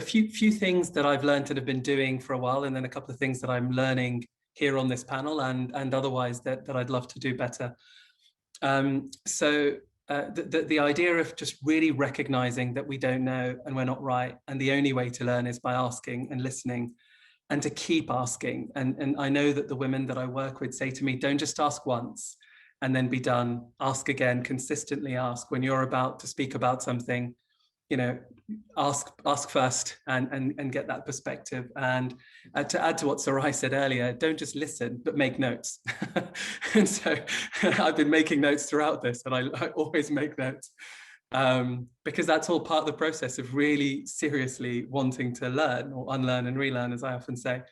a few things that I've learned and have been doing for a while, and then a couple of things that I'm learning here on this panel and otherwise that I'd love to do better. The idea of just really recognizing that we don't know and we're not right, and the only way to learn is by asking and listening, and to keep asking. And I know that the women that I work with say to me, don't just ask once and then be done. Ask again, consistently ask. When you're about to speak about something, you know, ask first and get that perspective. And to add to what Sarai said earlier, don't just listen, but make notes. And so I've been making notes throughout this, and I always make notes because that's all part of the process of really seriously wanting to learn or unlearn and relearn, as I often say.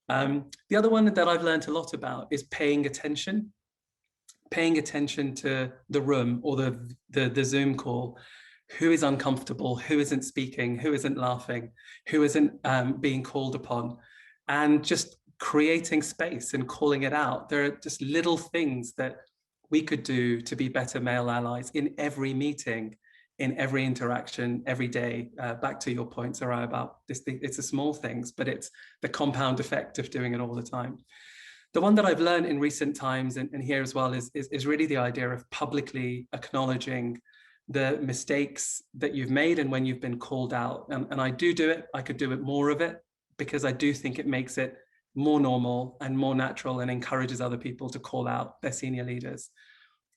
The other one that I've learned a lot about is paying attention to the room or the Zoom call. Who is uncomfortable, who isn't speaking, who isn't laughing, who isn't being called upon, and just creating space and calling it out. There are just little things that we could do to be better male allies in every meeting, in every interaction, every day. Back to your point, Sarai, about this thing, it's the small things, but it's the compound effect of doing it all the time. The one that I've learned in recent times and here as well is really the idea of publicly acknowledging the mistakes that you've made and when you've been called out. And I do it. I could do it more of it, because I do think it makes it more normal and more natural and encourages other people to call out their senior leaders.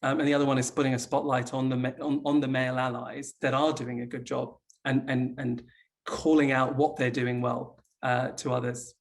And the other one is putting a spotlight on the male allies that are doing a good job and calling out what they're doing well to others.